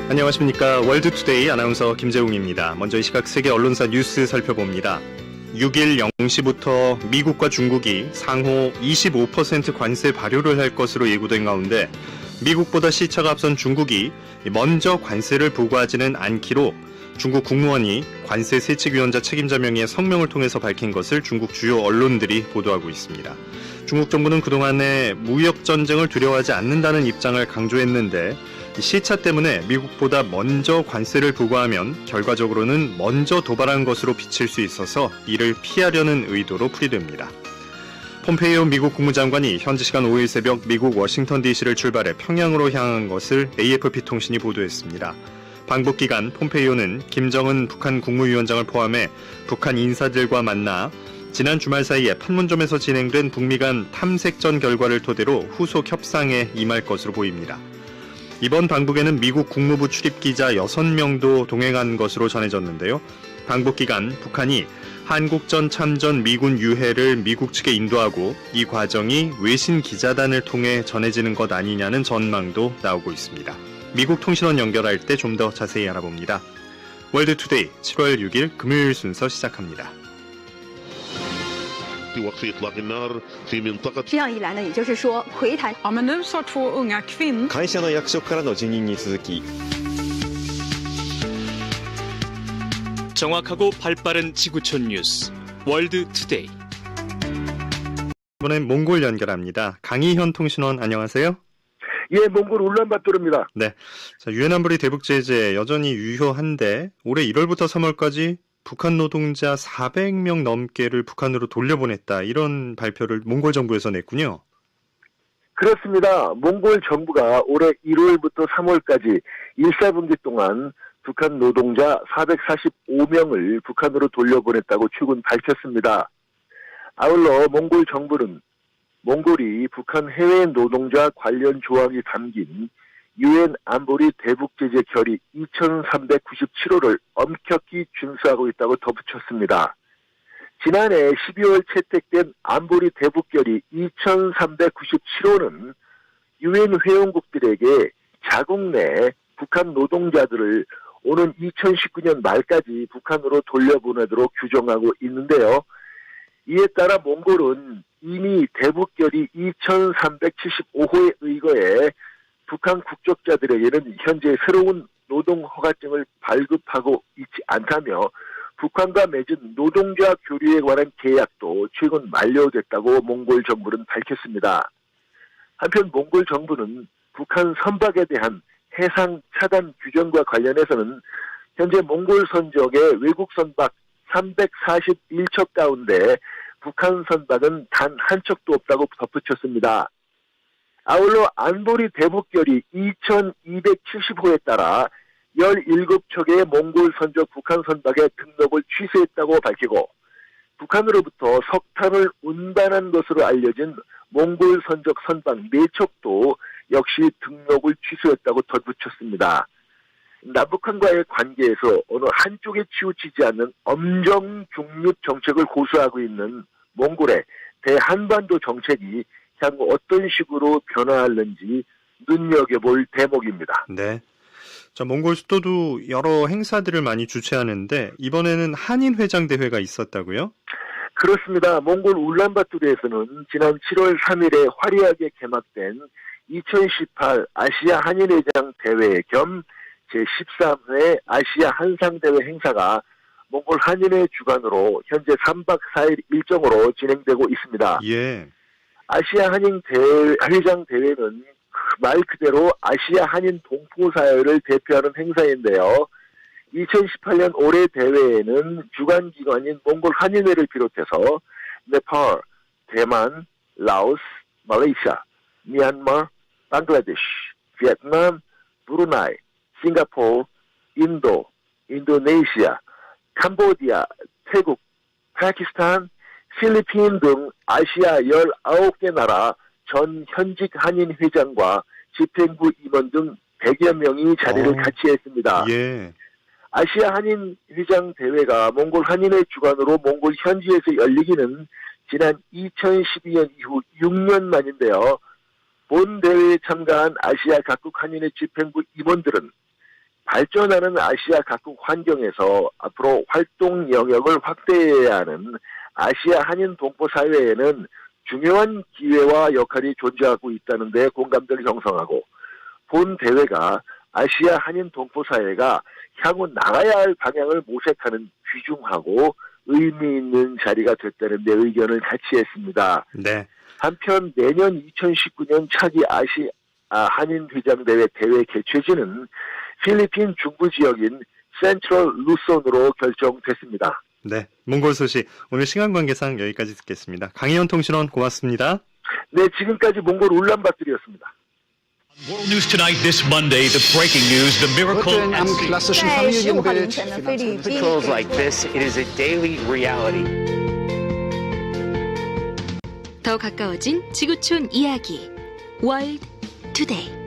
안녕하십니까. 월드투데이 아나운서 김재웅입니다. 먼저 이 시각 세계 언론사 뉴스 살펴봅니다. 6일 0시부터 미국과 중국이 상호 25% 관세 발효를 할 것으로 예고된 가운데 미국보다 시차가 앞선 중국이 먼저 관세를 부과하지는 않기로 중국 국무원이 관세 세칙위원자 책임자 명의의 성명을 통해서 밝힌 것을 중국 주요 언론들이 보도하고 있습니다. 중국 정부는 그동안에 무역 전쟁을 두려워하지 않는다는 입장을 강조했는데 시차 때문에 미국보다 먼저 관세를 부과하면 결과적으로는 먼저 도발한 것으로 비칠 수 있어서 이를 피하려는 의도로 풀이됩니다. 폼페이오 미국 국무장관이 현지 시간 5일 새벽 미국 워싱턴 DC를 출발해 평양으로 향한 것을 AFP 통신이 보도했습니다. 방북 기간 폼페이오는 김정은 북한 국무위원장을 포함해 북한 인사들과 만나 지난 주말 사이에 판문점에서 진행된 북미 간 탐색전 결과를 토대로 후속 협상에 임할 것으로 보입니다. 이번 방북에는 미국 국무부 출입기자 6명도 동행한 것으로 전해졌는데요. 방북 기간 북한이 한국전 참전 미군 유해를 미국 측에 인도하고 이 과정이 외신 기자단을 통해 전해지는 것 아니냐는 전망도 나오고 있습니다. 미국 통신원 연결할 때 좀 더 자세히 알아봅니다. 월드투데이 7월 6일 금요일 순서 시작합니다. 这样一来呢，也就是说，魁谈。会社の役職からの辞任に続き 정확하고 발빠른 지구촌 뉴스 월드투데이. 이번엔 몽골 연결합니다. 강희현 통신원 안녕하세요. 예, 몽골 울란바토르입니다. 네, 자, 유엔 안보리 대북 제재 여전히 유효한데 올해 1월부터 3월까지 북한 노동자 400명 넘게를 북한으로 돌려보냈다. 이런 발표를 몽골 정부에서 냈군요. 그렇습니다. 몽골 정부가 올해 1월부터 3월까지 1사분기 동안 북한 노동자 445명을 북한으로 돌려보냈다고 최근 밝혔습니다. 아울러 몽골 정부는 몽골이 북한 해외 노동자 관련 조항이 담긴 유엔 안보리 대북 제재 결의 2397호를 엄격히 준수하고 있다고 덧붙였습니다. 지난해 12월 채택된 안보리 대북 결의 2397호는 유엔 회원국들에게 자국 내 북한 노동자들을 오는 2019년 말까지 북한으로 돌려보내도록 규정하고 있는데요. 이에 따라 몽골은 이미 대북 결의 2375호에 의거해 북한 국적자들에게는 현재 새로운 노동 허가증을 발급하고 있지 않다며 북한과 맺은 노동자 교류에 관한 계약도 최근 만료됐다고 몽골 정부는 밝혔습니다. 한편 몽골 정부는 북한 선박에 대한 해상 차단 규정과 관련해서는 현재 몽골 선적의 외국 선박 341척 가운데 북한 선박은 단 한 척도 없다고 덧붙였습니다. 아울러 안보리 대북결의 2270호에 따라 17척의 몽골 선적 북한 선박의 등록을 취소했다고 밝히고 북한으로부터 석탄을 운반한 것으로 알려진 몽골 선적 선박 4척도 역시 등록을 취소했다고 덧붙였습니다. 남북한과의 관계에서 어느 한쪽에 치우치지 않는 엄정 중립 정책을 고수하고 있는 몽골의 대한반도 정책이 향후 어떤 식으로 변화할는지 눈여겨볼 대목입니다. 네. 자, 몽골 수도도 여러 행사들을 많이 주최하는데 이번에는 한인 회장 대회가 있었다고요? 그렇습니다. 몽골 울란바토르에서는 지난 7월 3일에 화려하게 개막된 2018 아시아 한인회장 대회 겸 제13회 아시아 한상대회 행사가 몽골 한인회 주관으로 현재 3박 4일 일정으로 진행되고 있습니다. 예. 아시아 한인 회장 대회는 말 그대로 아시아 한인 동포사회를 대표하는 행사인데요. 2018년 올해 대회에는 주관기관인 몽골 한인회를 비롯해서 네팔, 대만, 라오스, 말레이시아, 미얀마, 방글라데시, 베트남, 브루나이, 싱가포르, 인도, 인도네시아, 캄보디아, 태국, 파키스탄, 필리핀 등 아시아 19개 나라 전 현직 한인 회장과 집행부 임원 등 100여 명이 자리를 같이 했습니다. 예. 아시아 한인 회장 대회가 몽골 한인회 주관으로 몽골 현지에서 열리기는 지난 2012년 이후 6년 만인데요. 본 대회에 참가한 아시아 각국 한인회 집행부 임원들은 발전하는 아시아 각국 환경에서 앞으로 활동 영역을 확대해야 하는 아시아 한인 동포 사회에는 중요한 기회와 역할이 존재하고 있다는 데 공감대를 형성하고 본 대회가 아시아 한인 동포 사회가 향후 나가야 할 방향을 모색하는 귀중하고 의미 있는 자리가 됐다는 데 의견을 같이 했습니다. 네. 한편 내년 2019년 차기 아시아 한인 회장대회 대회 개최지는 필리핀 중부 지역인 센트럴 루손으로 결정됐습니다. 네. 몽골 소식 오늘 시간 관계상 여기까지 듣겠습니다. 강희연 통신원 고맙습니다. 네, 지금까지 몽골 울란바토르였습니다. World News Tonight this Monday, the breaking news, the miracle Heute in einem klassischen 在15号凌 Familienbild. 晨呢，菲律宾 Miracles like this, it is a daily reality. 더 가까워진 지구촌 이야기 월드 투데이